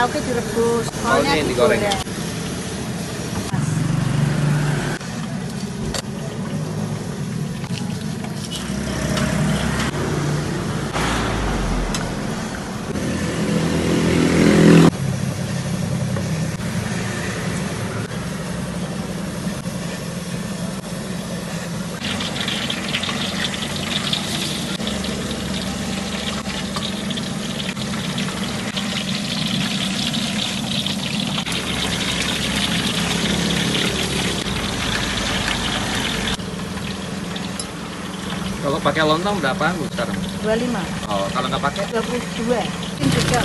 lauknya direbus, Oh, ini yang digoreng ya? Kalau pakai lontong berapa Bu sekarang? 25. Oh, kalau nggak pakai? 22. Mungkin juga.